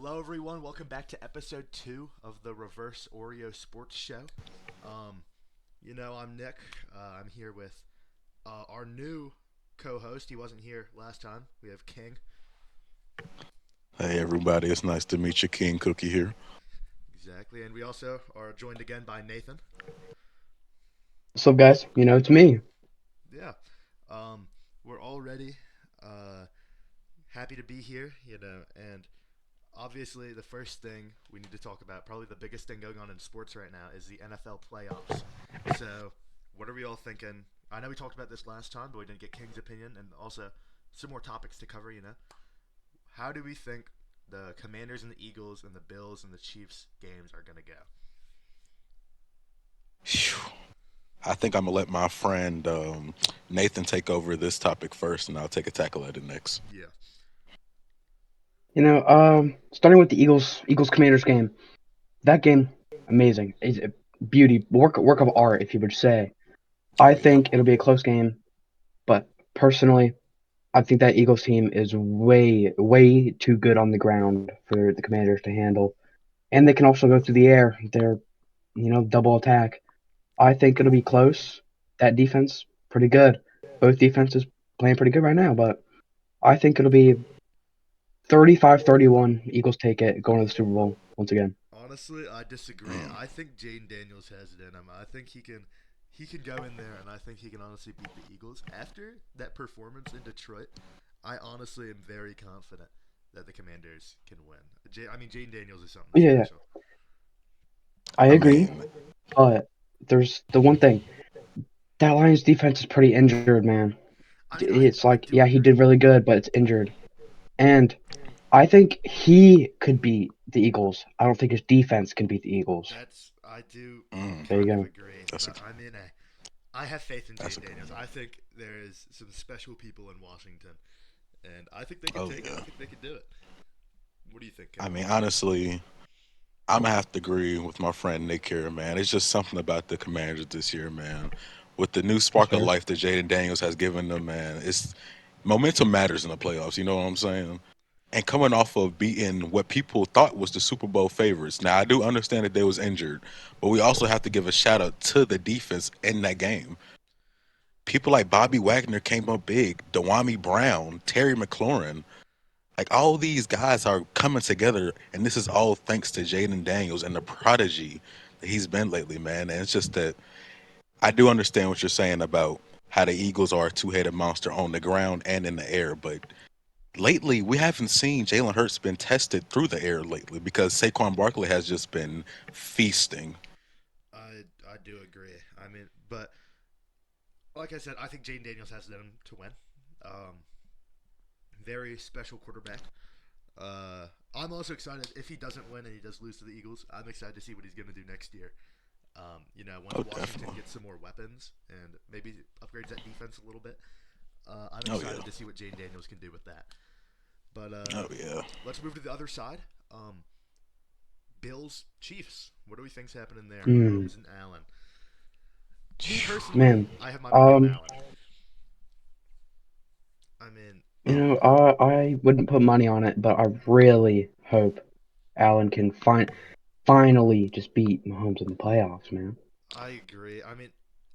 Hello, everyone. Welcome back to episode 2 of the Reverse Oreo Sports Show. Um, I'm Nick. I'm here with our new co-host. He wasn't here last time. We have King. Hey everybody, it's nice to meet you, King Cookie here. Exactly. And we also are joined again by Nathan. What's up, guys? It's me. Yeah. Um, we're already uh, happy to be here, and obviously the first thing we need to talk about, probably the biggest thing going on in sports right now, is the NFL playoffs. So, what are we all thinking? I know we talked about this last time, but we didn't get King's opinion, and also some more topics to cover. How do we think the Commanders and the Eagles and the Bills and the Chiefs games are gonna go? Phew. I think I'm gonna let my friend Nathan take over this topic first, and I'll take a tackle at it next. Yeah. Starting with the Eagles Commanders game. That game, amazing. It's a beauty, work of art, if you would say. I Oh yeah, think it'll be a close game, but personally, I think that Eagles team is way too good on the ground for the Commanders to handle, and they can also go through the air. They're double attack. I think it'll be close. That defense, pretty good. Both defenses playing pretty good right now, but I think it'll be 35-31. Eagles take it, going to the Super Bowl once again. Honestly, I disagree. mm, I think Jaden Daniels has it in him. I think he can go in there, and I think he can honestly beat the Eagles. After that performance in Detroit, I honestly am very confident that the Commanders can win. Jaden Daniels is something Yeah, yeah, special. I I agree. mean, But there's the one thing. That Lions defense is pretty injured, man. I mean, I It's I like, do yeah, he did agree. really good, but it's injured. And I think he could beat the Eagles. I don't think his defense can beat the Eagles. I do mm, There you kind of go. agree, that's a but I have faith in that's a Jaden good Daniels. one. I think there is some special people in Washington, and I think they can Oh take it. yeah. I think they can do it. What do you think, I King? mean, honestly, I'm gonna have to agree with my friend Nick here, man. It's just something about the Commanders this year, man. With the new That's spark of fair. life that Jaden Daniels has given them, man, it's momentum matters in the playoffs. You know what I'm saying? And coming off of beating what people thought was the Super Bowl favorites. Now I do understand that they was injured, but we also have to give a shout out to the defense in that game. People like Bobby Wagner came up big, Dewami Brown, Terry McLaurin, like all these guys are coming together, and this is all thanks to Jaden Daniels and the prodigy that he's been lately, man. And it's just that I do understand what you're saying about how the Eagles are a two-headed monster on the ground and in the air, but lately we haven't seen Jalen Hurts been tested through the air lately because Saquon Barkley has just been feasting. I do agree. But like I said, I think Jaden Daniels has them to win. Um, Very special quarterback. I'm also excited if he doesn't win and he does lose to the Eagles. I'm excited to see what he's going to do next year. Once Oh, Washington definitely. gets some more weapons and maybe upgrades that defense a little bit, I'm Oh yeah. excited to see what Jaden Daniels can do with that. But Oh yeah. let's move to the other side. Bills Chiefs. What do we think's happening there? Mm, Mahomes and Allen. Me personally, man, I have my money on um, Allen. I mean, I wouldn't put money on it, but I really hope Allen can finally just beat Mahomes in the playoffs, man. I agree.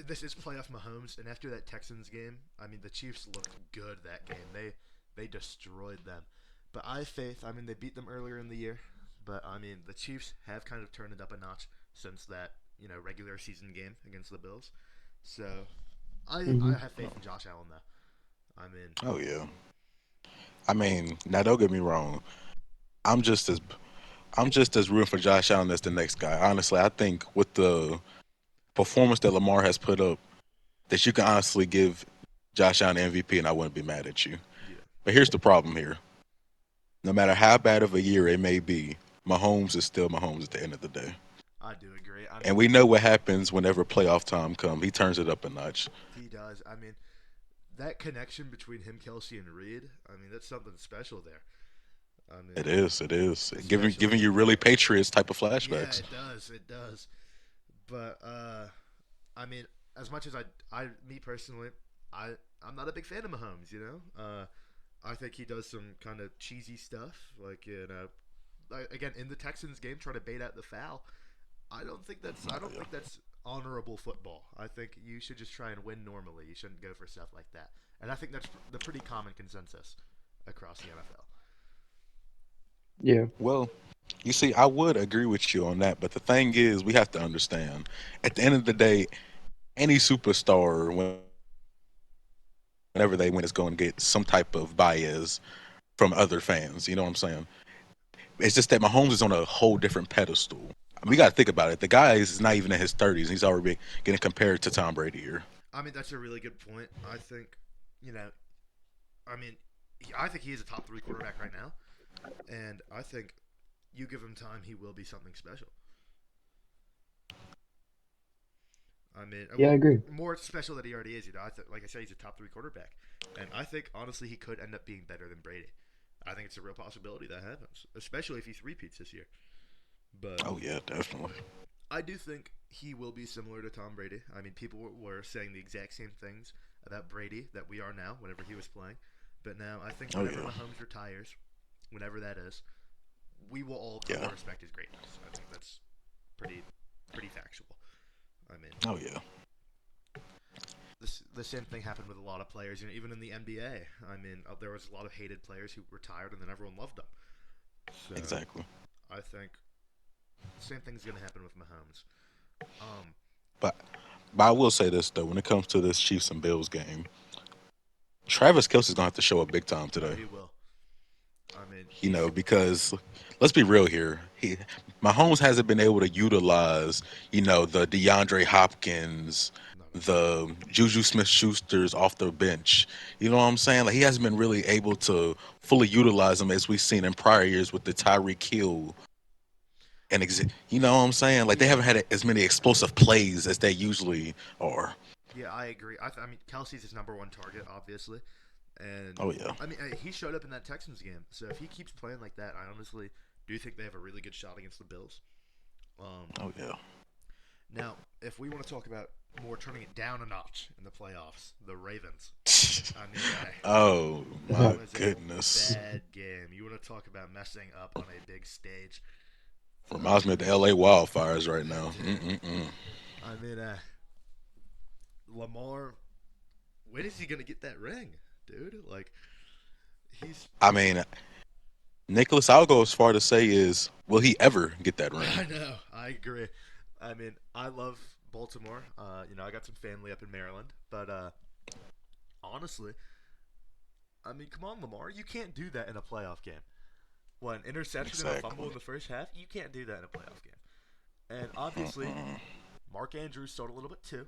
This is playoff Mahomes, and after that Texans game, the Chiefs looked good that game. They destroyed them. But I have faith. They beat them earlier in the year, but the Chiefs have kind of turned it up a notch since that regular season game against the Bills. So I Hmm. have faith in Josh Allen though. I mean, Oh yeah. I mean, now don't get me wrong. I'm just as I'm just as rooting for Josh Allen as the next guy. Honestly, I think with the performance that Lamar has put up, that you can honestly give Josh Allen MVP, and I wouldn't be mad at you. yeah, But here's the problem here: no matter how bad of a year it may be, Mahomes is still Mahomes at the end of the day. I do agree. And we know what happens whenever playoff time comes. He turns it up a notch. He does. That connection between him, Kelsey, and Reed. That's something special there. I It mean, is. It is giving especially you really Patriots type of yeah, flashbacks. it does. It does. But I mean, as much as me personally, I I'm not a big fan of Mahomes. I think he does some kind of cheesy stuff, like again in the Texans game try to bait out the foul. I don't think that's honorable football. I think you should just try and win normally. You shouldn't go for stuff like that. And I think that's the pretty common consensus across the NFL. Yeah, Well, you see, I would agree with you on that, but the thing is, we have to understand. At the end of the day, any superstar, whenever they win, is going to get some type of bias from other fans. You know what I'm saying? It's just that Mahomes is on a whole different pedestal. I mean, we got to think about it. The guy is not even in his 30s, and he's already getting compared to Tom Brady here. I mean, that's a really good point. I think, you know, I mean, I think he is a top three quarterback right now, and I think you give him time, he will be something special. I mean, yeah, I agree. more special that he already is. You know, like I said, he's a top three quarterback, and I think honestly he could end up being better than Brady. I think it's a real possibility that happens, especially if he repeats this year. But Oh yeah, definitely. I do think he will be similar to Tom Brady. I mean, people were saying the exact same things about Brady that we are now whenever he was playing. But now I think Oh whenever yeah, Mahomes retires, whenever that is, we will all come to yeah. respect his greatness. I think that's pretty pretty factual. I mean, Oh yeah, the same thing happened with a lot of players. You know, even in the NBA. I mean, there was a lot of hated players who retired, and then everyone loved them. So exactly. I think the same thing's going to happen with Mahomes. Um, But but I will say this though, when it comes to this Chiefs and Bills game, Travis Kelsey's gonna have to show up big time no, today. he will. I mean, You he's know, because let's be real here. Mahomes hasn't been able to utilize, the DeAndre Hopkins, no, no. the Juju Smith Schusters off the bench. You know what I'm saying? Like he hasn't been really able to fully utilize them as we've seen in prior years with the Tyreek Hill and you know what I'm saying? Like they Yeah, haven't had as many explosive plays as they usually are. yeah, I agree. I mean, Kelsey's his number one target, obviously, and Oh yeah. I mean, he showed up in that Texans game. So if he keeps playing like that, I honestly do think they have a really good shot against the Bills. Um, Oh yeah. Now, if we want to talk about more turning it down a notch in the playoffs, the Ravens. I mean, Oh that my was a goodness. bad game. You want to talk about messing up on a big stage? Reminds me of the LA wildfires right It now. did. Mm-mm-mm. I mean, Lamar, when is he gonna get that ring, dude? Like, he's. I mean, Nicholas, I'll go as far to say is, will he ever get that ring? I know. I agree. I mean, I love Baltimore. You know, I got some family up in Maryland, but honestly, I mean, come on, Lamar, you can't do that in a playoff game. What, an interception and a fumble Exactly. in the first half? You can't do that in a playoff game. And obviously, Mm-mm. Mark Andrews sold a little bit too,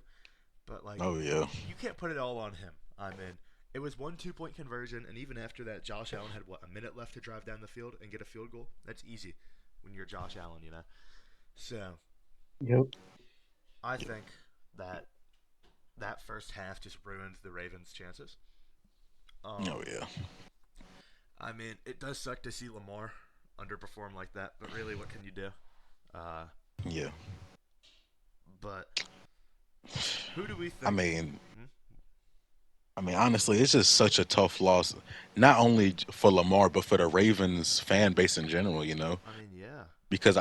but like, Oh yeah. you can't put it all on him. I mean, it was one 2 point conversion, and even after that, Josh Allen had what, a minute left to drive down the field and get a field goal. That's easy when you're Josh Allen, you know. So Yep. I think that that first half just ruined the Ravens' chances. Oh Um, yeah. I mean, it does suck to see Lamar underperform like that, but really, what can you do? Uh, Yeah. but who do we I think? mean, Hmm? honestly, it's just such a tough loss, not only for Lamar but for the Ravens fan base in general. I mean, yeah, Because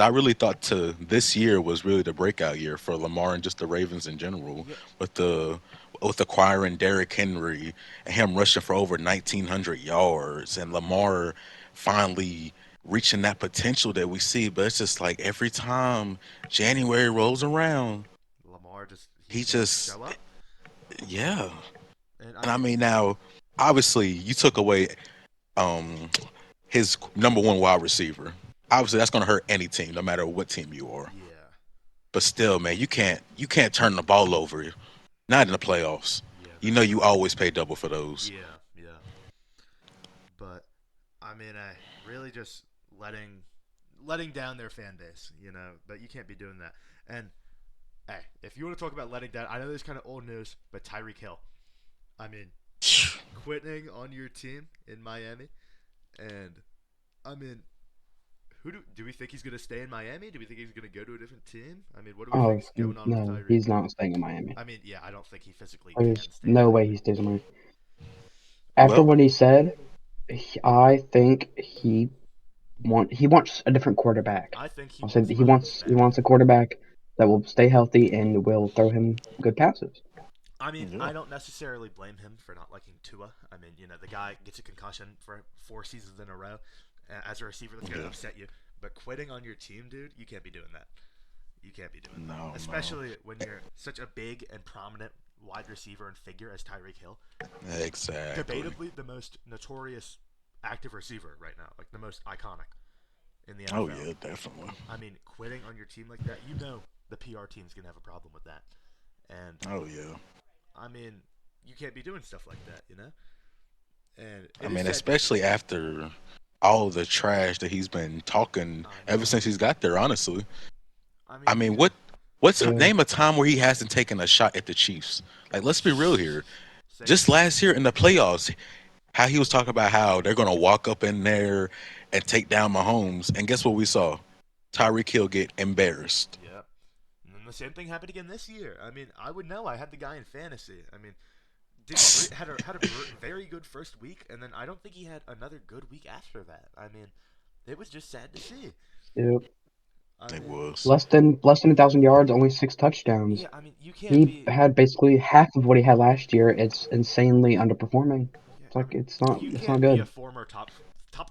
I really thought to this year was really the breakout year for Lamar and just the Ravens in general, yeah. with the with acquiring Derrick Henry and him rushing for over 1,900 yards and Lamar finally reaching that potential that we see. But it's just like every time January rolls around, Lamar just he he can't just show up, yeah. and I And I mean, mean now, obviously you took away um his number one wide receiver. Obviously that's gonna hurt any team, no matter what team you are. yeah, But still, man, you can't turn the ball over. Not in the playoffs. yeah, You that's know you true. always pay double for those. Yeah, yeah, but I mean, I really just letting down their fan base, you know. But you can't be doing that. And hey, if you want to talk about letting down, I know this is kind of old news, but Tyreek Hill. I mean, quitting on your team in Miami, and I mean, who do we think he's gonna stay in Miami? Do we think he's gonna go to a different team? I mean, what do we Oh think's going on with no, Tyreek? he's not staying in Miami. I mean, yeah, I don't think he physically There's can stay in no way Miami. he stays in Miami. After Well, what he said, I think he he wants a different quarterback. I think he I'll say wants that Mahomes he back. wants a quarterback that will stay healthy and will throw him good passes. I mean, Yeah. I don't necessarily blame him for not liking Tua. I mean, the guy gets a concussion for 4 seasons in a row. As a receiver, that's going to Yeah. upset you. But quitting on your team, dude, you can't be doing that. You can't be doing that. No, no. Especially when you're such a big and prominent wide receiver and figure as Tyreek Hill. Exactly. Debatably the most notorious active receiver right now, like the most iconic in the Oh NFL. yeah, definitely. I mean, quitting on your team like that, the PR team's going to have a problem with that. And Oh yeah. I mean, you can't be doing stuff like that. And I it is mean, sad to see. especially after all the trash that he's been talking I ever know. since he's got there. Honestly, I I mean, mean, what's Yeah, name a time where he hasn't taken a shot at the Chiefs? Like, let's be real here. say it Just again. last year in the playoffs, how he was talking about how they're gonna walk up in there and take down Mahomes, and guess what we saw? Tyreek Hill get embarrassed. Yep. And then the same thing happened again this year. I mean, I would know. I had the guy in fantasy. I mean, had a very good first week, and then I don't think he had another good week after that. I mean, it was just sad to see. yeah. I It mean, was. Less than 1,000 yards, only 6 touchdowns. yeah. I mean, you can't He be. had basically half of what he had last year. It's insanely underperforming. Yeah, It's I like mean, you it's not can't be a good. former top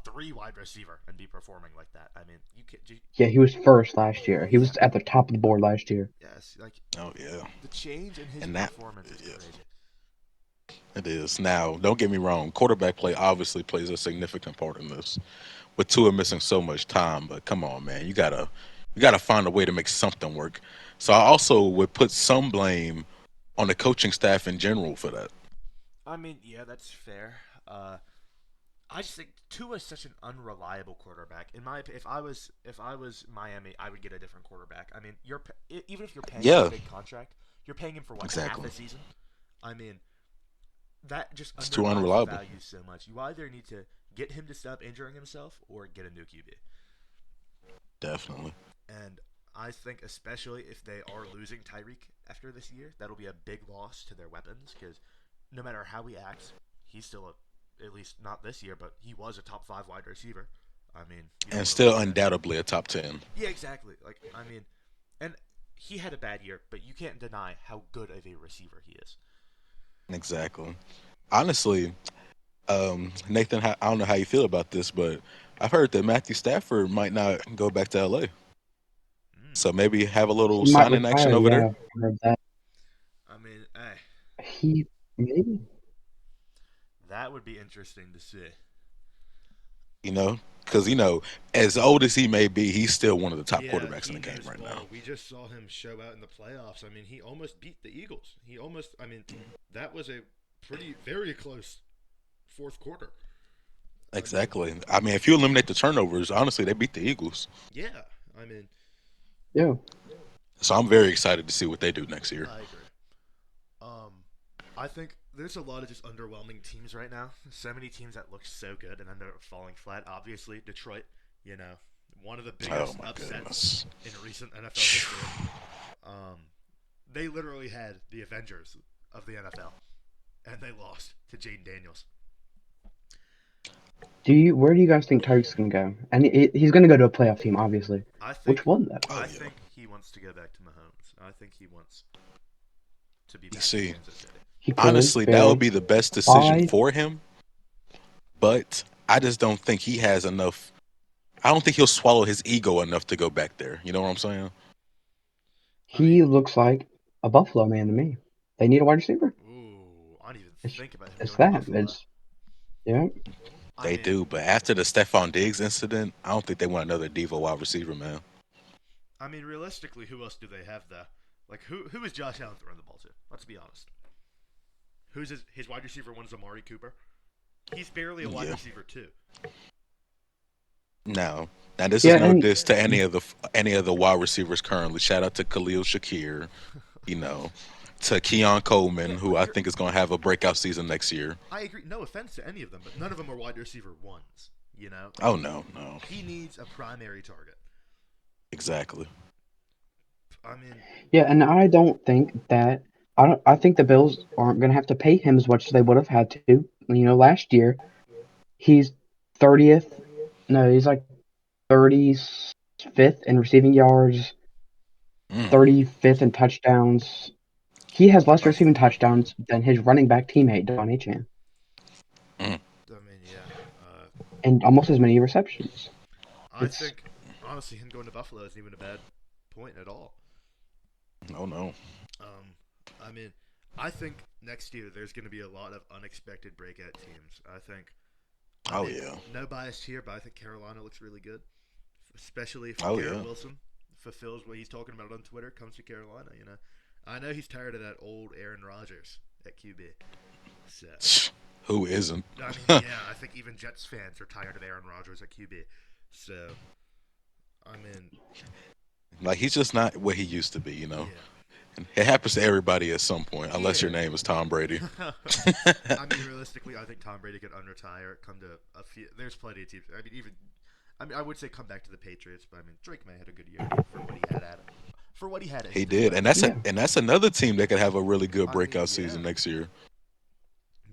three wide receiver and be performing like that. I mean, you can't. Yeah, he was first last year. He Yeah. was at the top of the board last year. Yes. Like Oh yeah, the change in his and that performance is yeah, crazy. it is. Now, don't get me wrong. Quarterback play obviously plays a significant part in this. With Tua missing so much time, but come on, man, you gotta find a way to make something work. So I also would put some blame on the coaching staff in general for that. I mean, yeah, that's fair. I just think Tua is such an unreliable quarterback. If I was Miami, I would get a different quarterback. I mean, even if you're paying him a Yeah, big contract, you're paying him for what, half exactly. a season. I mean, that just It's too undermines the unreliable. value so much. You either need to get him to stop injuring himself or get a new QB. Definitely. And I think especially if they are losing Tyreek after this year, that'll be a big loss to their weapons because no matter how he acts, he's still at least not this year, but he was a top 5 wide receiver. I mean, you don't And want to still lose that. undoubtedly a top 10. Yeah, exactly. Like I mean, and he had a bad year, but you can't deny how good of a receiver he is. Exactly. Honestly, Nathan, I don't know how you feel about this, but I've heard that Matthew Stafford might not go back to LA. Mm. So maybe have a little He might signing action retire. over Yeah, there. I heard that. I mean, He maybe. that would be interesting to see. You know, because as old as he may be, he's still one of the top Yeah, quarterbacks in he the game knows right now. ball. We just saw him show out in the playoffs. I mean, he almost beat the Eagles. I mean, that was a very close fourth quarter. I mean, Exactly. I mean, if you eliminate the turnovers, honestly, they beat the Eagles. yeah, I mean, Yeah. So I'm very excited to see what they do next year. I agree. Um, I think there's a lot of just underwhelming teams right now. So many teams that look so good and ended up falling flat. Obviously, Detroit, you know, one of the Oh biggest my upsets goodness. in recent NFL history. Um, they literally had the Avengers of the NFL, and they lost to Jaden Daniels. Where do you guys think Tyreek's gonna go? And he's gonna go to a playoff team, obviously. I Which think one though? Oh I yeah. think he wants to go back to Mahomes. I think he wants to be You back in see, Kansas City. He could honestly, that would very be the best decision by for him. But I just don't think he has enough. I don't think he'll swallow his ego enough to go back there. You know what I'm saying? I mean, he looks like a Buffalo man to me. They need a wide receiver. ooh, I didn't even It's think about him it's going to that. Buffalo. It's yeah. I They mean, do, but after the Stephon Diggs incident, I don't think they want another diva wide receiver, man. realistically, who else do they have though? Like, who is Josh Allen throwing the ball to? Let's be honest. Who's his wide receiver? One is Amari Cooper. He's barely a wide Yeah. receiver too. Now, now this is Yeah, no and diss to any of the wide receivers currently. Shout out to Khalil Shakir, you know, to Keon Yeah, Coleman, who but I think is going to have a breakout season next year. I agree. No offense to any of them, but none of them are wide receiver ones. Oh no, no, He needs a primary target. exactly. I mean, yeah, and I don't think that I think the Bills aren't gonna have to pay him as much as they would have had to. Last year he's 30th. No, he's like 35th in receiving yards, Mm. 35th in touchdowns. He has less Oh, receiving touchdowns than his running back teammate, Don Achan, mm. I mean, yeah. and almost as many receptions. I It's think honestly, him going to Buffalo isn't even a bad point at all. Oh no. Um, I mean, I think next year there's going to be a lot of unexpected breakout teams. I Oh mean, yeah. no bias here, but I think Carolina looks really good, especially if Oh Garrett yeah. Wilson fulfills what he's talking about on Twitter, comes to Carolina. I know he's tired of that old Aaron Rodgers at QB. So, Who isn't? I mean, yeah, I think even Jets fans are tired of Aaron Rodgers at QB. So, I mean, Like he's just not what he used to be, you know. yeah, And it happens to everybody at some point, unless your yeah. name is Tom Brady. I mean, realistically, I think Tom Brady could unretire, come to a few. There's plenty of teams. I mean, even. I mean, I would say come back to the Patriots, but I mean, Drake May had a good year for what he had at it. For what he had at his He did, and disposal. that's yeah. another team that could have a really good I mean, breakout yeah, season next year.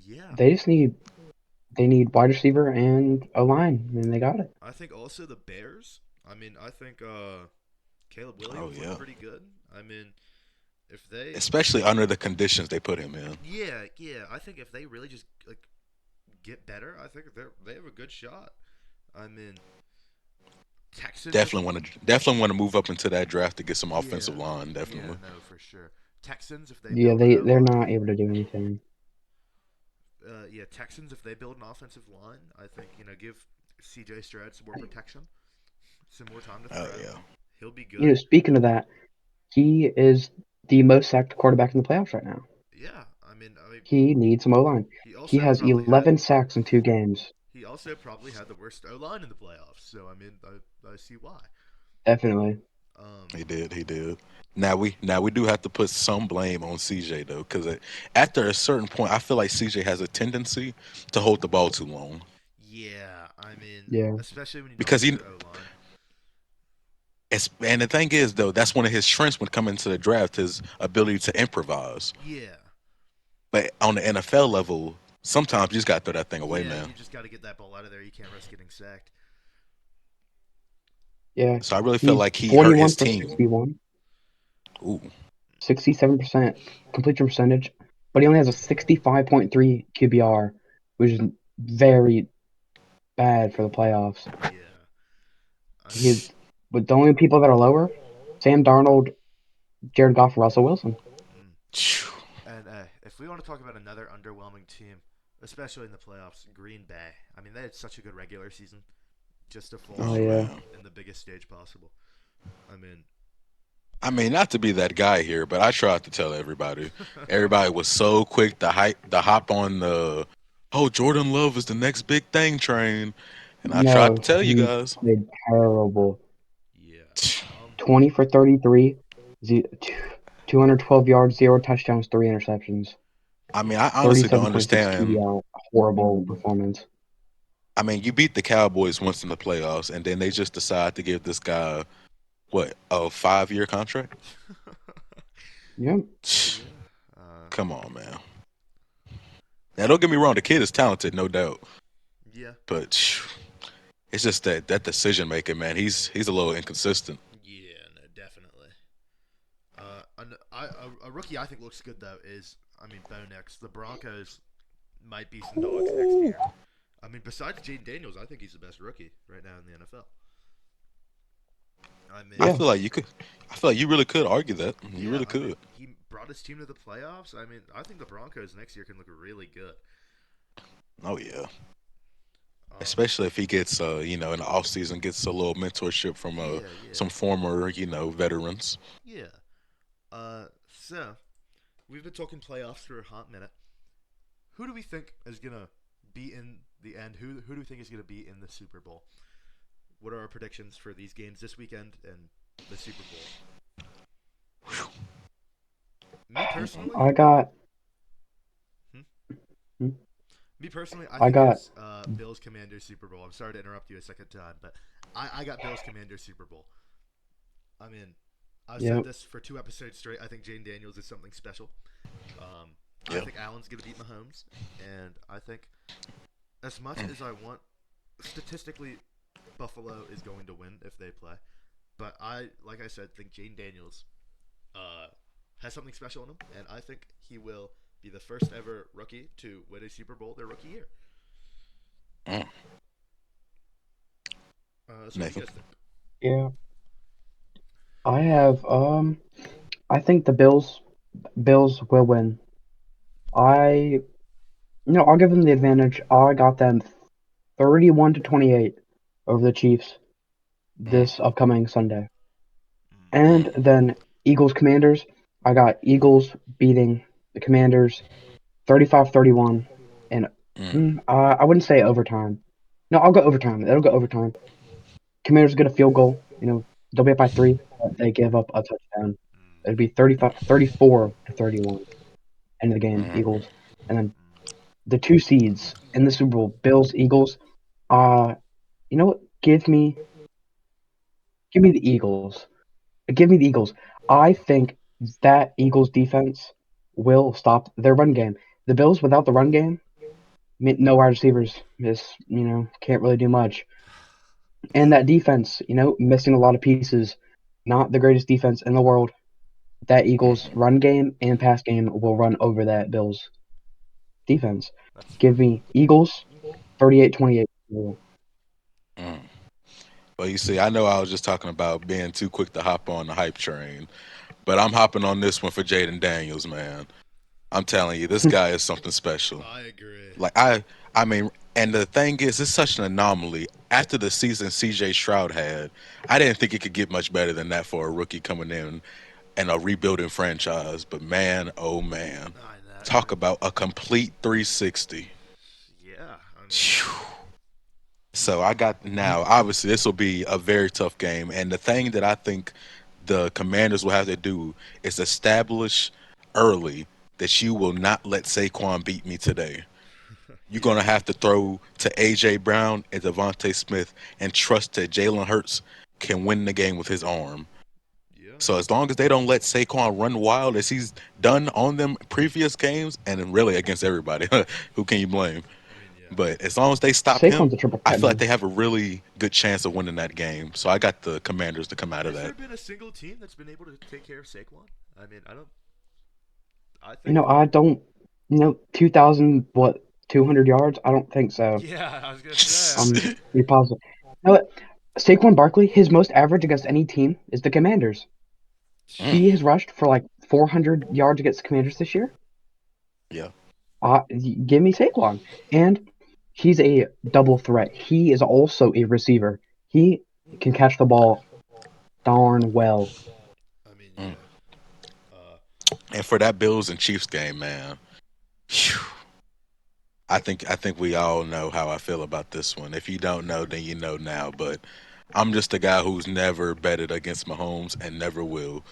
yeah. They just need wide receiver and a line, and they got it. I think also the Bears. I mean, I think Caleb Oh Williams looked yeah, pretty good. I mean, if they, especially under the conditions they put him in. yeah, yeah, I think if they really just like get better, I think they have a good shot. I mean, Texans if Definitely want to move up into that draft to get some offensive yeah, line. yeah, Definitely. no, for sure. Texans if they Yeah, build an O they're line. not able to do anything. Yeah, Texans if they build an offensive line, I think give C.J. Stroud some more protection, some more time to Oh throw. yeah. He'll be You good. know, speaking of that, he is the most sacked quarterback in the playoffs right now. Yeah, I mean, He needs some O line. he He also has probably had 11 sacks in 2 games. the worst O line in the playoffs. So I mean, I see why. Definitely. Um, He did. He did. Now we do have to put some blame on CJ though, because after a certain point, I feel like CJ has a tendency to hold the ball too long. yeah, I mean, Yeah. especially when you don't Because have he, your O line. and the thing is though, that's one of his strengths when coming to the draft, his ability to improvise. Yeah, But on the NFL level, sometimes you just got to throw that thing away, yeah, man. you just got to get that ball out of there. You can't risk getting sacked. Yeah. So I really feel He's like he hurt 41 his for team. 61, Ooh, 67% completion percentage, but he only has a 65.3 QBR, which is very bad for the playoffs. Yeah, I He mean, is, but the only people that are lower, Sam Darnold, Jared Goff, Russell Wilson. mm. And if we want to talk about another underwhelming team, especially in the playoffs, Green Bay. I mean, they had such a good regular season, just to fall Oh, oh short yeah. man. in the biggest stage possible. I mean, I mean, not to be that guy here, but I tried to tell everybody. Everybody was so quick to hop on the, oh, Jordan Love is the next big thing train, and I tried to No, tell you he guys. played terrible. yeah. 20 for 33, 212 yards, 0 touchdowns, 3 interceptions. I mean, Yeah. I honestly don't 37.6 understand. QBR. Horrible performance. I mean, you beat the Cowboys once in the playoffs, and then they just decide to give this guy what, a 5-year contract? Yep. Yeah. Come on, man. Now, don't get me wrong, the kid is talented, no doubt, Yeah. but it's just that decision making, man. He's a little inconsistent. Yeah. No, definitely. A rookie I think looks good though is Bo Nix. The Broncos might be some dogs next year. I mean, besides Jaden Daniels, I think he's the best rookie right now in the NFL. I I mean, Yeah. feel like you could. I feel like you really could argue that. You yeah. really I mean, could. he brought his team to the playoffs. I mean, I think the Broncos next year can look really good. Oh yeah. Um, Especially if he gets, in the off season, gets a little mentorship from yeah, yeah, some former, veterans. yeah. So we've been talking playoffs for a hot minute. Who do we think is gonna be in the end? Who do we think is gonna be in the Super Bowl? What are our predictions for these games this weekend and the Super Bowl? Me personally, I got. hmm? hmm, Me personally, I I think got. it's Bills Commanders Super Bowl. I'm sorry to interrupt you a second time, but I got Bills Commanders Super Bowl. I mean, I've said Yep. this for 2 episodes straight. I think Jane Daniels is something special. I Yeah. think Allen's gonna beat Mahomes, and I think as much as I want statistically Buffalo is going to win if they play. But like I said, think Jane Daniels uh, has something special in him, and I think he will be the first ever rookie to win a Super Bowl their rookie year. Mm. So what do you Nathan. guys think? Yeah, I have I think the Bills will win. I I'll give them the advantage. I got them 31 to 28 over the Chiefs Mm, this upcoming Sunday. Mm. And mm, then Eagles Commanders, I got Eagles beating the Commanders 35-31 and mm, I wouldn't say overtime. No, I'll go overtime. It'll go overtime. Commanders get a field goal, they'll be up by 3, but they give up a touchdown. It'd be 34 to 31 end of the game, mm. Eagles. And then the 2 seeds in the Super Bowl, Bills, Eagles. Uh, you know what? Give me the Eagles. Give me the Eagles. I think that Eagles defense will stop their run game. The Bills without the run game, no wide receivers, just can't really do much. And that defense, missing a lot of pieces, not the greatest defense in the world. That Eagles Mm. run game and pass game will run over that Bills defense. That's Give fair. me Eagles 38-28. Mm. Well, you see, I know I was just talking about being too quick to hop on the hype train, but I'm hopping on this one for Jaden Daniels, man. I'm telling you, this guy is something special. I agree. Like I mean, and the thing is, it's such an anomaly. After the season CJ Stroud had, I didn't think it could get much better than that for a rookie coming in and a rebuilding franchise. But man, oh man, I know. I talk mean, about a complete 360. yeah. I mean, Phew. So he. I got now. Obviously, this will be a very tough game, and the thing that I think the Commanders will have to do is establish early that you will not let Saquon beat me today. You're Yeah. gonna have to throw to AJ Brown and Devontae Smith and trust that Jalen Hurts can win the game with his arm. Yeah. So as long as they don't let Saquon run wild as he's done on them previous games, and then really against everybody, who can you blame? I mean, yeah. But as long as they stop Saquon's him, a triple I threat, feel like man. they have a really good chance of winning that game. So I got the Commanders to come out of Has there that. been a single team that's been able to take care of Saquon? I mean, I don't. I think. I don't, 2,000, what, 200 yards? I don't think so. Yeah, I was gonna say. I I'm mean, pretty positive. You know what? Saquon Barkley, his most average against any team is the Commanders. Mm, He has rushed for like 400 yards against the Commanders this year. yeah. Give me Saquon. And he's a double threat. He is also a receiver. He can catch the ball darn well. I mean, Mm. yeah. Uh, And for that Bills and Chiefs game, man, phew, I think we all know how I feel about this one. If you don't know, then you know now. But I'm just a guy who's never betted against Mahomes and never will.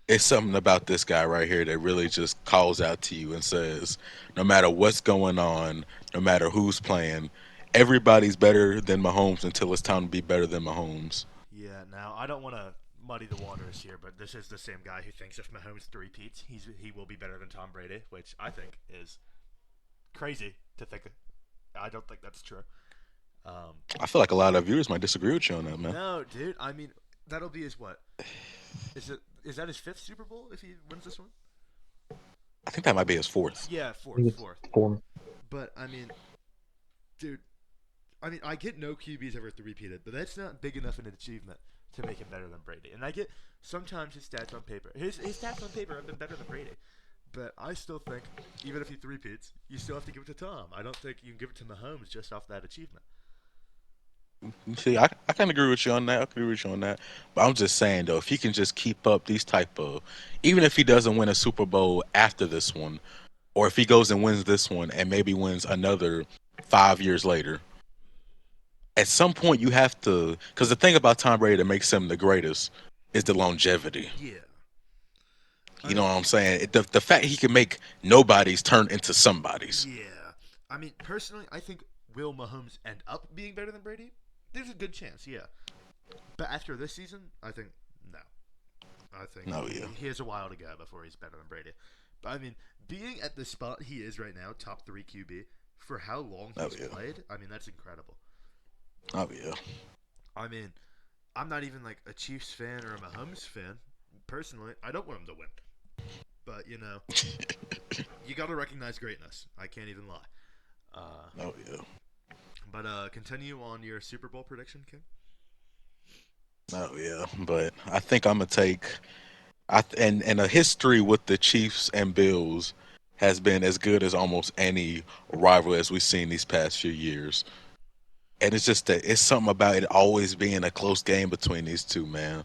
It's something about this guy right here that really just calls out to you and says, no matter what's going on, no matter who's playing, everybody's better than Mahomes until it's time to be better than Mahomes. yeah. Now, I don't want to muddy the waters here, but this is the same guy who thinks if Mahomes three-peats, he will be better than Tom Brady, which I think is crazy to think. I don't think that's true. Um, I feel like a lot of viewers might disagree with you on that, man. no, dude. I mean, that'll be his what? Is that his fifth Super Bowl if he wins this one? I think that might be his fourth. Yeah, I fourth, think it's fourth. 4. But I mean, dude, I mean, I get no QB's ever three-peated, but that's not big enough an achievement to make him better than Brady. And I get sometimes his stats on paper. His stats on paper have been better than Brady. But I still think, even if he three-peats, you still have to give it to Tom. I don't think you can give it to Mahomes just off that achievement. See, I can agree with you on that. I can agree with you on that. But I'm just saying though, if he can just keep up these type of, even if he doesn't win a Super Bowl after this one, or if he goes and wins this one and maybe wins another 5 years later, at some point you have to. Because the thing about Tom Brady that makes him the greatest is the longevity. Yeah. I You know mean, what I'm saying? The fact he can make nobodies turn into somebodies. yeah. I mean, personally, I think will Mahomes end up being better than Brady? There's a good chance, yeah. But after this season, I think no. I think No, he, yeah, he has a while to go before he's better than Brady. But I mean, being at the spot he is right now, top three QB, for how long oh he's yeah, played, I mean that's incredible. oh yeah. I mean, I'm not even like a Chiefs fan or a Mahomes fan. Personally, I don't want him to win. But you got to recognize greatness. I can't even lie. Uh, Oh yeah. but continue on your Super Bowl prediction, King. Oh yeah. But I think I'm gonna take. And a history with the Chiefs and Bills has been as good as almost any rival as we've seen these past few years. And it's just that it's something about it always being a close game between these two, man.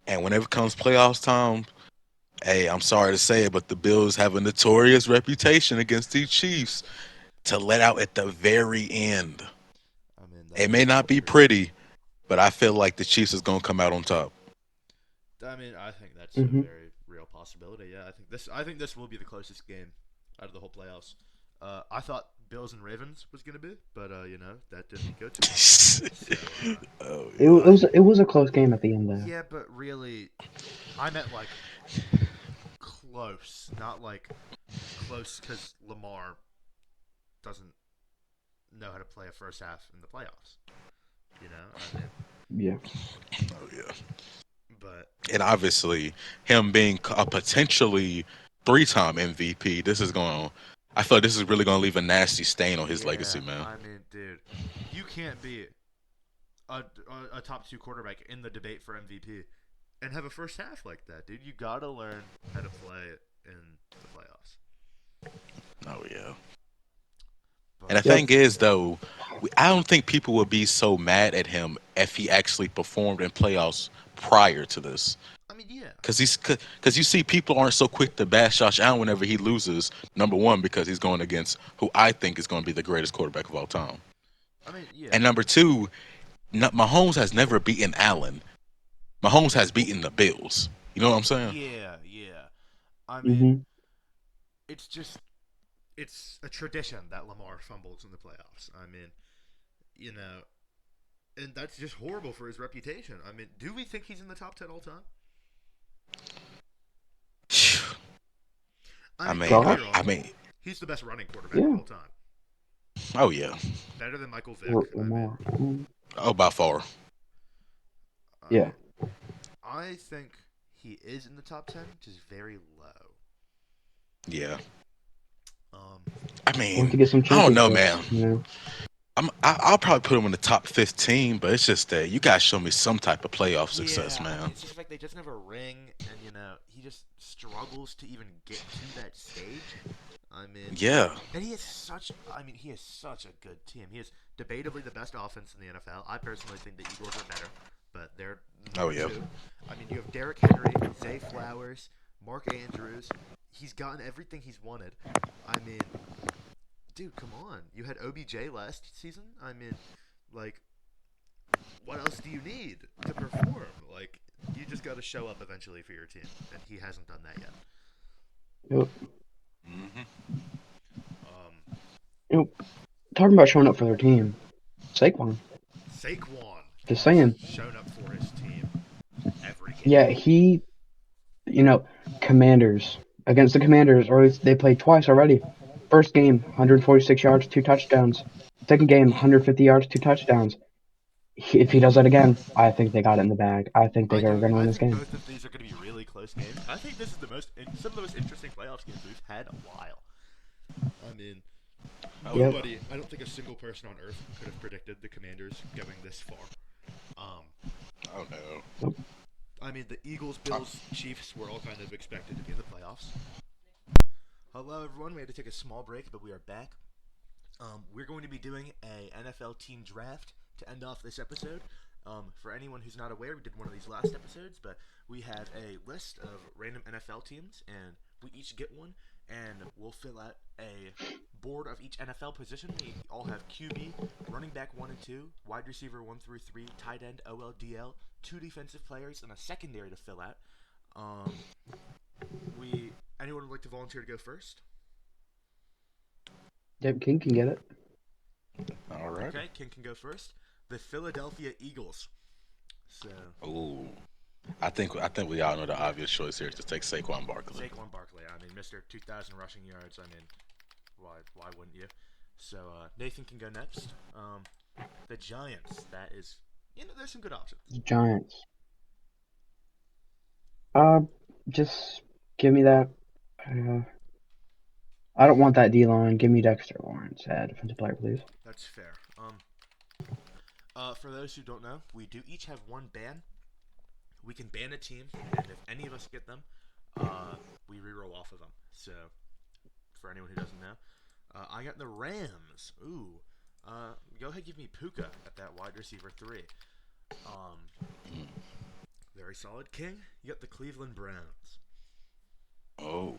And whenever it comes playoffs time, hey, I'm sorry to say it, but the Bills have a notorious reputation against these Chiefs to let out at the very end. I mean, that It is may not very be true. pretty, but I feel like the Chiefs is gonna come out on top. I mean, I think that's a Hmm. very real possibility. Yeah, I think this will be the closest game out of the whole playoffs. I thought Bills and Ravens was gonna be, but that didn't go too well. So Oh It, wa- yeah. it was a close game at the end there. yeah, but really, I meant like close, not like close because Lamar doesn't know how to play a first half in the playoffs. I mean, Yeah. Oh yeah. but And obviously, him being a potentially three-time MVP, this is going. I feel like this is really going to leave a nasty stain on his yeah, legacy, man. I mean, dude, you can't be a top two quarterback in the debate for MVP and have a first half like that, dude. You gotta learn how to play in the playoffs. Oh yeah. And the But Yep. thing is, though, I don't think people would be so mad at him if he actually performed in playoffs prior to this. I mean, yeah, Because you see, people aren't so quick to bash Josh Allen whenever he loses. Number one, because he's going against who I think is going to be the greatest quarterback of all time. I mean, yeah, And number two, Mahomes has never beaten Allen. Mahomes has beaten the Bills. You know what I'm saying? yeah, yeah. I mean, Hmm. it's just it's a tradition that Lamar fumbles in the playoffs. I mean, you know, and that's just horrible for his reputation. I mean, do we think he's in the top 10 all time? I I mean, don't get mean, me Gosh. wrong. I mean, He's the best running quarterback of Yeah. all time. oh yeah, Better than Michael Vick. I mean, Lamar. oh by far, I Yeah. mean, I think he is in the top 10, which is very low. yeah. Um, I Want mean, to get some I don't know, man. championships. I'll probably put him in the top 15, but it's just that you guys show me some type of playoff success, yeah, I mean, man. it's just like they just never ring, and he just struggles to even get to that stage. I mean, Yeah. and he is such a good team. He is debatably the best offense in the NFL. I personally think the Eagles are better, but they're Oh number yeah. two. I mean, you have Derrick Henry, Zay Flowers, Mark Andrews. He's gotten everything he's wanted. I mean, dude, come on. You had OBJ last season. I mean, like, what else do you need to perform? Like, you just got to show up eventually for your team, and he hasn't done that yet. Yep. Hmm. Um, You know, talking about showing up for their team, Saquon. Saquon Just has saying. shown up for his team every game. Yeah, you know, Commanders against the Commanders, or at least they played twice already. First game, 146 yards, 2 touchdowns. Second game, 150 yards, 2 touchdowns. If he does that again, I think they got it in the bag. I think they I are do. going to I win this think game. both of these are going to be really close games. I think this is some of the most interesting playoffs games we've had in a while. I mean, Oh Yep. yeah. I don't think a single person on earth could have predicted the Commanders going this far. Um, Oh no. Nope. I mean, the Eagles, Bills, Chiefs were all kind of expected to be in the playoffs. Hello, everyone. We had to take a small break, but we are back. We're going to be doing a NFL team draft to end off this episode. For anyone who's not aware, we did one of these last episodes, but we have a list of random NFL teams, and we each get one, and we'll fill out a board of each NFL position. We all have QB, running back 1 and 2, wide receiver 1 through 3, tight end, OLDL, 2 defensive players, and a secondary to fill out. Um, anyone would like to volunteer to go first? Yep, King can get it. All right. Okay, King can go first. The Philadelphia Eagles. So Ooh. I think we all know the obvious choice here is to take Saquon Barkley. Saquon Barkley. I mean, Mr. 2,000 rushing yards. I mean, why wouldn't you? So Nathan can go next. The Giants. That is there's some good options. The Giants. Just give me that. Uh, I don't want that D line. Give me Dexter Lawrence at defensive player, please. That's fair. For those who don't know, we do each have one ban. We can ban a team, and if any of us get them, we reroll off of them. So, for anyone who doesn't know, I got the Rams. Ooh. Go ahead, give me Puka at that wide receiver 3. Very solid. King, you got the Cleveland Browns. Oh.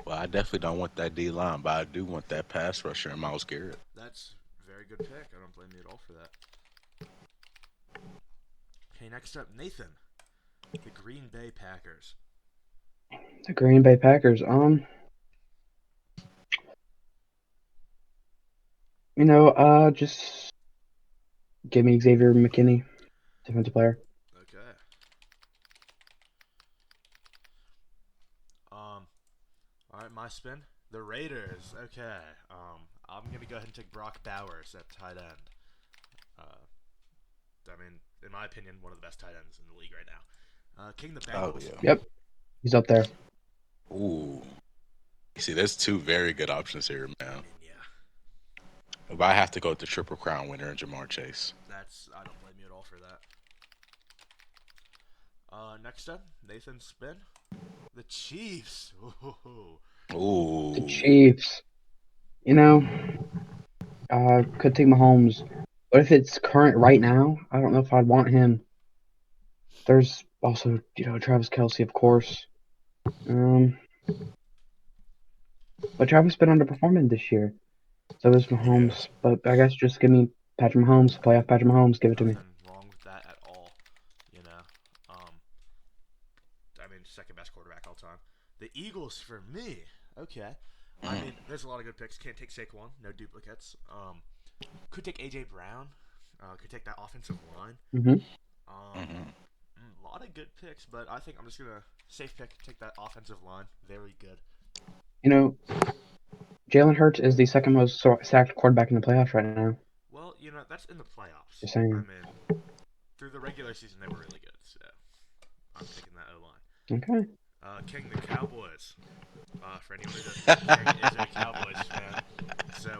Well, I definitely don't want that D line, but I do want that pass rusher and Myles Garrett. That's a very good pick. I don't blame you at all for that. Okay, next up, Nathan. The Green Bay Packers. The Green Bay Packers. Just give me Xavier McKinney, defensive player. Okay. All right, my spin. The Raiders. Okay. I'm gonna go ahead and take Brock Bowers at tight end. I mean, in my opinion, one of the best tight ends in the league right now. King the Oh Bengals. yeah. Yep, he's up there. Ooh. You see, there's two very good options here, I man. mean, yeah. But I have to go with the Triple Crown winner, Jamar Chase. I don't blame you at all for that. Next up, Nathan spin. The Chiefs. Ooh. Ooh. The Chiefs. Could take Mahomes. But if it's current right now, I don't know if I'd want him. There's also, Travis Kelce, of course. But Travis been underperforming this year. So is Mahomes. But I guess just give me Patrick Mahomes, playoff Patrick Mahomes, give it to me. Nothing wrong with that at all. I mean, second best quarterback all time. The Eagles for me. Okay. I mean, there's a lot of good picks. Can't take Saquon. No duplicates. Could take AJ Brown. Could take that offensive line. Mm-hmm. A lot of good picks, but I think I'm just gonna safe pick. Take that offensive line. Very good. Jalen Hurts is the second most sacked quarterback in the playoffs right now. Well, that's in the playoffs. Just saying. I mean, through the regular season, they were really good. So I'm taking that O line. Okay. King the Cowboys. For anyone who doesn't know, King is a Cowboys fan. So,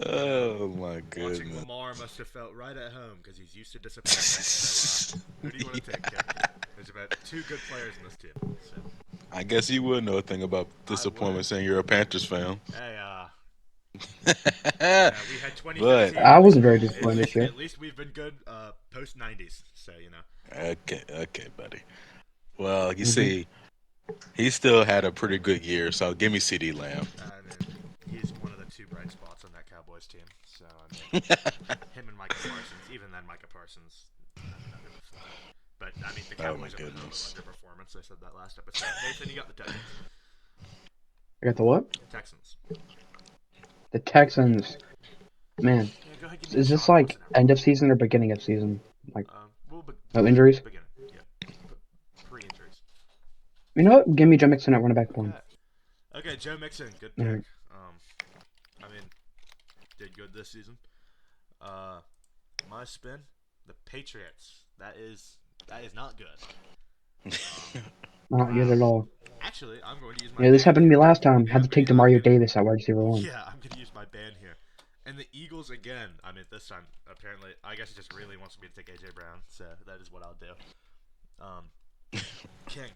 Oh my watching goodness. Lamar must have felt right at home because he's used to disappointment. So, who do you want to take, King? There's about 2 good players in this team. So, I guess you would know a thing about disappointment saying you're a Panthers fan. hey, But we had 2015. I wasn't very disappointed this year. At least we've been good post 90s. So, okay, buddy. Well, you Mhm. see, he still had a pretty good year, so give me CD Lamb. I mean, he's one of the 2 bright spots on that Cowboys team. So, I mean, him and Micah Parsons. Even then, Micah Parsons, but I mean, the Cowboys are underperformance. I said that last episode. Nathan, you got the Texans. I got the what? Texans. The Texans. Man, Yeah, go ahead, give me is this Deshaun like Watson out. end of season or beginning of season? Like, Well, no injuries? Beginning. Yeah. Pre-injuries. You know what? Give me Joe Mixon at running back one. Okay, Joe Mixon, good pick. Alright. I mean, did good this season. My spin, the Patriots. That is not good. Not good at all. Actually, I'm going to use my. Yeah, this ban happened to me here. last time. Yeah, Had to take Demario Davis at wide receiver one. Yeah, I'm going to use my ban here. And the Eagles again. I mean, this time apparently, I guess he just really wants me to take AJ Brown, so that is what I'll do. King,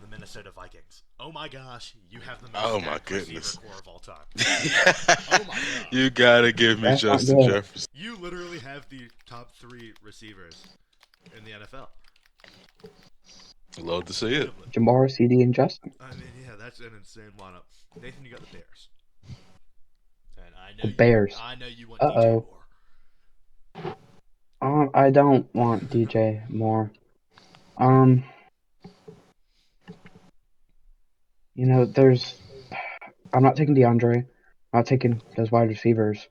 the Minnesota Vikings. Oh my gosh, you have the most stacked receiver core of all time. Oh my gosh. You gotta give me That's not Justin good. Jefferson. You literally have the top 3 receivers in the NFL. Love to see it. Jamar, CD, and Justin. I mean, yeah, that's an insane lineup. Nathan, you got the Bears. And I know The Bears. I know you want DJ Moore. I don't want DJ Moore. I'm not taking DeAndre. I'm not taking those wide receivers.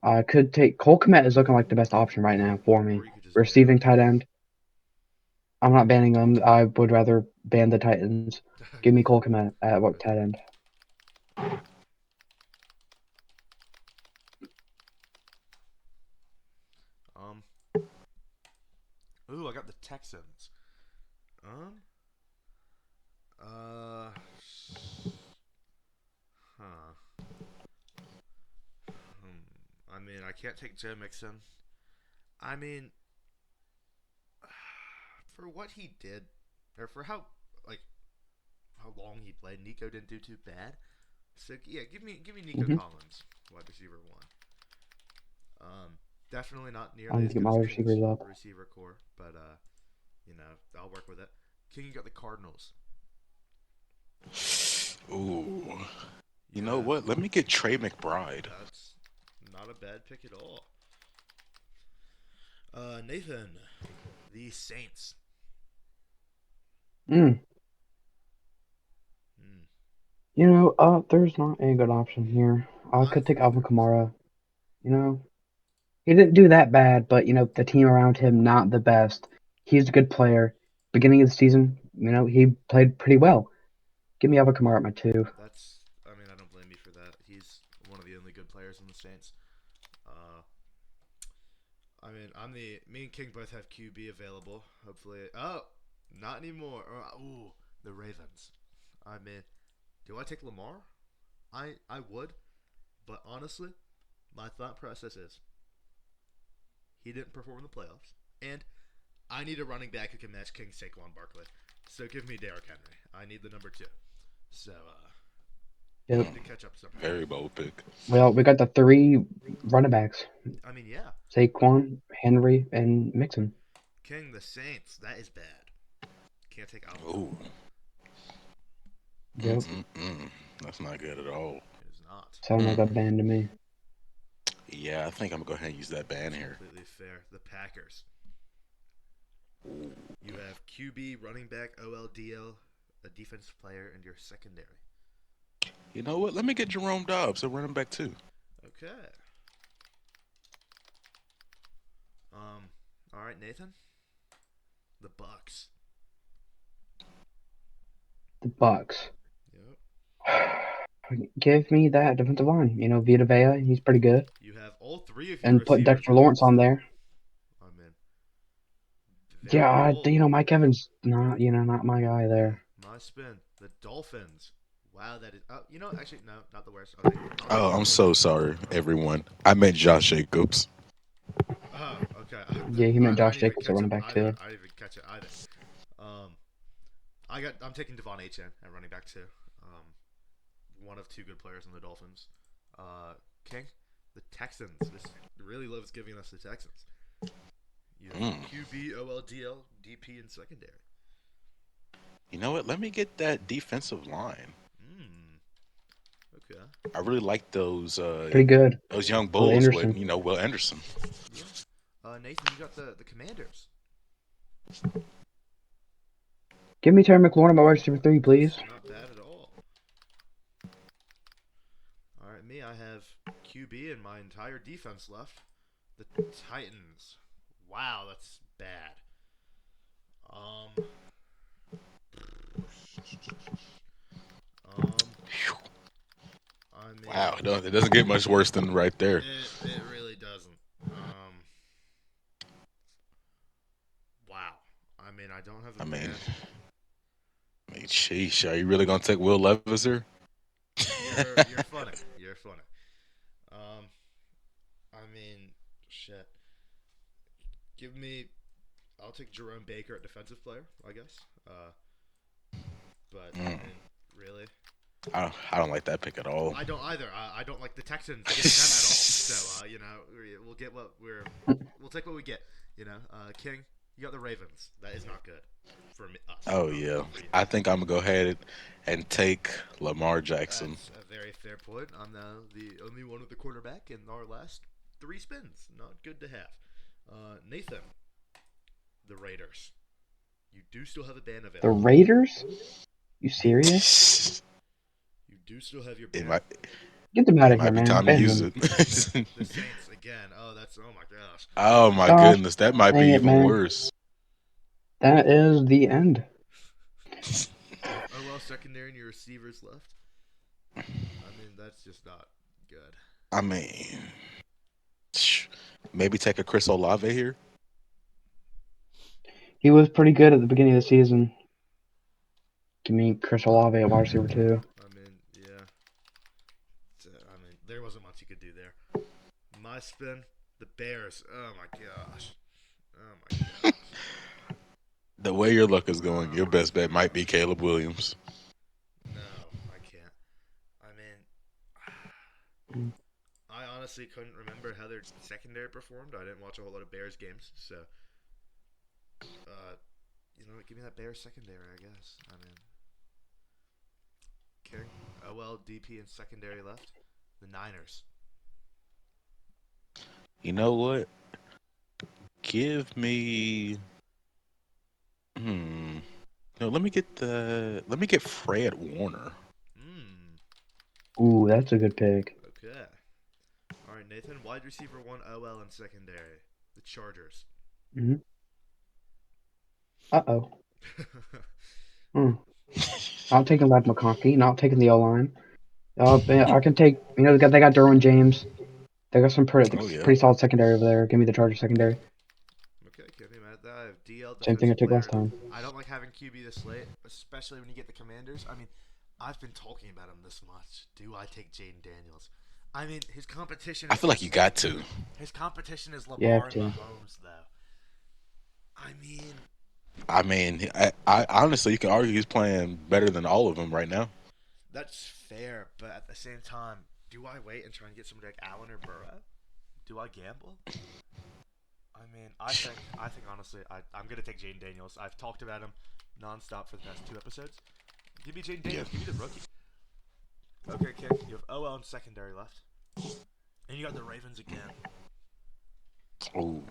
I could take Cole Kmet is looking like the best option right now for me. Receiving tight end. I'm not banning them. I would rather ban the Titans. Give me Cole Kmet at what tight end? Ooh, I got the Texans. Um. Uh. Huh. I mean, I can't take Joe Mixon. I mean, for what he did, or for like how long he played, Nico didn't do too bad. So yeah, give me Nico Hmm. Collins, wide receiver one. Definitely not I nearly need as to get good my as King's receivers up. receiver core, but I'll work with it. King, you got the Cardinals. Ooh. You You know have what? Let me get Trey McBride. that's not a bad pick at all. Nathan, the Saints. Mm. Hmm. There's not a good option here. I I could take think Alvin there is. Kamara. You know, he didn't do that bad, but the team around him not the best. He's a good player. Beginning of the season, he played pretty well. Give me Alvin Kamara at my two. That's. I mean, I don't blame you for that. He's one of the only good players in the Saints. Uh, I mean, me and King both have QB available. Hopefully, not anymore. Ooh, the Ravens. I mean, do I take Lamar? I would, but honestly, my thought process is he didn't perform in the playoffs, and I need a running back who can match King Saquon Barkley. So give me Derrick Henry. I need the number two. So he Yep. need to catch up somehow. Very bold pick. Well, we got the three running backs: I mean, yeah, Saquon, Henry, and Mixon. King the Saints. That is bad. Can't take Alvin Ooh. Kamara. Yep. Mm-mm-mm. That's not good at all. It is not. Sound like Mm. a band to me. Yeah, I think I'm gonna go ahead and use that ban That's here. completely fair. The Packers. Ooh. You have QB, running back, OLDL, a defensive player, and your secondary. You know what? Let me get Jerome Dobbs, a running back too. Okay. Um. All right, Nathan. The Bucks. The Bucks. Yep. Give me that defensive line. Vita Vea, he's pretty good. You have all three of your And put receivers Dexter on Lawrence this on thing. there. I mean, Yeah, very bold. Mike Evans, not my guy Okay, there. my spin. The Dolphins. Wow, that is. Actually, no, not the worst. I'll take Oh, I'm Baltimore. so sorry, everyone. I meant Josh Jacobs. Oh, okay. Yeah, he meant I Josh didn't even Jacobs at catch running him back either. too. I didn't even catch it either. Um, I'm taking Devon Achane at running back too. Um, one of two good players on the Dolphins. King, the Texans. This really loves giving us the Texans. You have Mm. QB, OLDL, DP, and secondary. You know what? Let me get that defensive line. Hmm. Okay. I really like Pretty good. those young Will bulls with Anderson. Will Anderson. Yeah. Nathan, you got the Commanders. Give me Terry McLaurin at my wide receiver three, please. That's not bad at all. All right, me, I have QB and my entire defense left. The Titans. Wow, that's bad. Um, um, I Wow, mean, it doesn't get much worse than right there. it really doesn't. Wow. I mean, I don't have a I mean, ban. sheesh, are you really gonna take Will Levis here? You're funny. You're funny. Um, I mean, shit. Give me. I'll take Jerome Baker at defensive player, I guess. But I Mm, mean, really, I don't like that pick at all. I don't either. I don't like the Texans getting them at all. So we'll get what we'll take what we get. King, you got the Ravens. That is not good for me, us, Oh not yeah, for you. I think I'm gonna go ahead and take Lamar Jackson. That's a very fair point. I'm now the only one with the quarterback in our last three spins. Not good to have. Nathan, the Raiders. You do still have a ban The available. Raiders? You serious? it You do still have your ban. might Get them out it of here, might be man. time to Ban use them. it. The Saints again. Oh my gosh. Oh my Gosh, goodness, that might be dang it, even man. worse. That is the end. You have OL secondary and your receivers left. I mean, that's just not good. I mean, maybe take a Chris Olave here. He was pretty good at the beginning of the season. Give me Chris Olave at wide receiver too. I mean, yeah. I mean, there wasn't much you could do there. My spin, the Bears. Oh my gosh. Oh my gosh. The way your luck is going, Oh your my best bet might be gosh. Caleb Williams. No, I can't. I mean, Mm. I honestly couldn't remember how their secondary performed. I didn't watch a whole lot of Bears games, so uh, give me that Bears secondary, I guess. I mean, King, OL, DP, and secondary left. The Niners. You know what? Give me. Hmm. No, let me get Fred Warner. Mmm. Ooh, that's a good pick. Okay. All right, Nathan. Wide receiver one, OL, and secondary. The Chargers. Mm-hmm. Uh-oh. Hmm. Not taking Ladd McConkey. Not taking the O-line. I can take. They got Derwin James. They got some Oh yeah. pretty solid secondary over there. Give me the Chargers secondary. Okay, give me that. I have DL, Same thing I defensive took last player. time. I don't like having QB this late, especially when you get the Commanders. I mean, I've been talking about him this much. Do I take Jaden Daniels? I mean, I feel like you got to. His competition is You have Lamar and to. Mahomes, though. I mean, I mean, I honestly, you can argue he's playing better than all of them right now. that's fair, but at the same time, do I wait and try and get somebody like Allen or Burrow? Do I gamble? I mean, I think honestly, I'm gonna take Jaden Daniels. I've talked about him nonstop for the past 2 episodes. Give me Jaden Yeah. Daniels. Give me the rookie. Okay, King. You have OL and secondary left, and you got the Ravens again. Oh,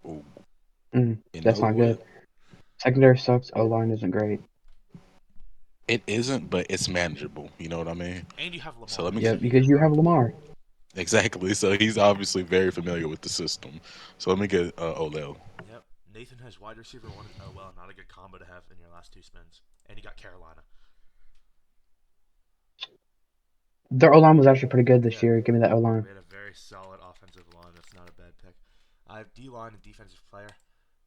oh. You That's know not good. what? Secondary sucks. O-line isn't great. It isn't, but it's manageable. You know what I mean? And you have So Lamar, let me Yeah, so get you can because you run. have Lamar. exactly. So he's obviously very familiar with the system. So let me get Olel. Yep. Nathan has wide receiver one and OL. Not a good combo to have in your last two spins. And you got Carolina. Their O-line was actually pretty good this Yeah. year. Give me that O-line. We had a very solid offensive line. That's not a bad pick. I have D line and defensive player.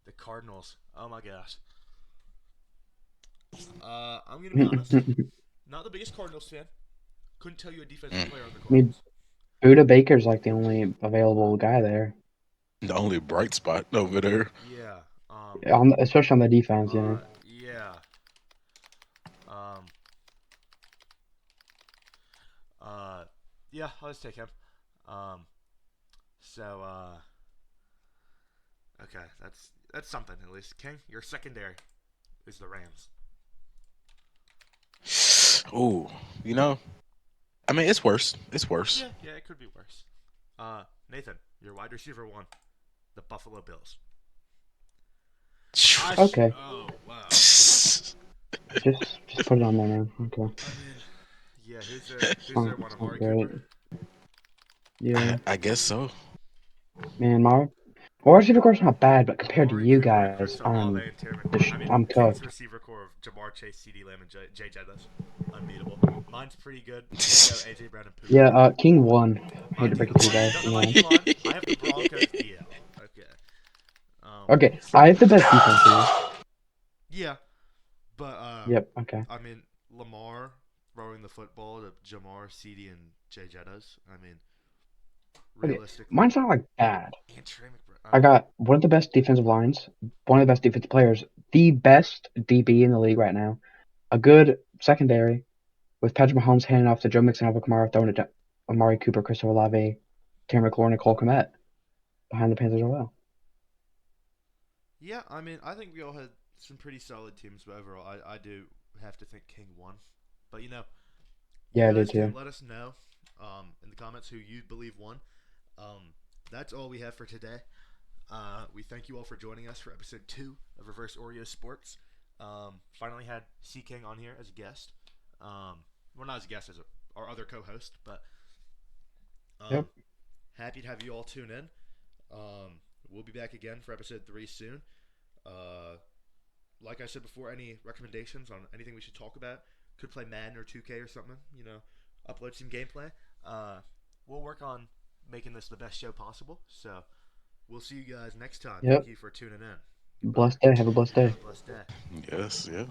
The Cardinals. Oh my gosh. I'm gonna be honest. I Not the biggest Cardinals fan. Couldn't tell you a defensive Mm. player on the mean, Cardinals. Buda Baker's like the only available guy there, The only bright spot over there. Yeah. especially on the defense. Yeah. Um. Uh. Yeah. I'll just take him. Um. So. Okay. That's something at least. King, your secondary is the Rams. Oh, you know, I mean, it's worse. It's worse. Yeah. Yeah. It could be worse. Nathan, your wide receiver one, the Buffalo Bills. Okay, Oh wow. just put it on there, man. Okay, I mean, yeah. it's Who's not, their one? it's not Amari great. Cooper. Yeah, I guess so. man, my wide receiver core's not bad, but compared to Amari you Cooper, guys, Chris Olave, and Terry McLaurin. I mean, I'm King's cooked. receiver core of Jamar Chase, C.D. Lamb, and Jay Jettas. Unbeatable. Mine's pretty good. Can't go A.J. Brown and Puka. Yeah, King won. I My hate to D break it to you line. guys. Don't know King my won. D line. I have the Broncos DL. Okay. Um. Okay, I have the best defense here. Yeah, but Yep. Okay. I mean, Lamar throwing the football to Jamar, C.D. and Jay Jettas. I mean, Okay, realistically, mine's not like bad. and Trey McBride. I I mean, got one of the best defensive lines, one of the best defensive players, the best DB in the league right now, a good secondary with Patrick Mahomes handing off to Joe Mixon, Alvin Kamara, throwing it to Amari Cooper, Christopher Olave, Terry McLaurin, and Cole Kmet behind the Panthers as well. yeah. I mean, I think we all had some pretty solid teams, but overall, I do have to think King won. But you Yeah, I did guys can too. let us know in the comments who you believe won. That's all we have for today. We thank you all for joining us for episode 2 of Reverse Oreo Sports. Finally had C King on here as a guest. Well, not as a guest, as our other co-host, but Yep. happy to have you all tune in. We'll be back again for episode 3 soon. Like I said before, any recommendations on anything we should talk about? Could play Madden or 2K or something. Upload some gameplay. We'll work on making this the best show possible. So we'll see you guys next time. Yep. Thank you for tuning in. Blessed day. Have a blessed Have a day. blessed day. Yes, yeah.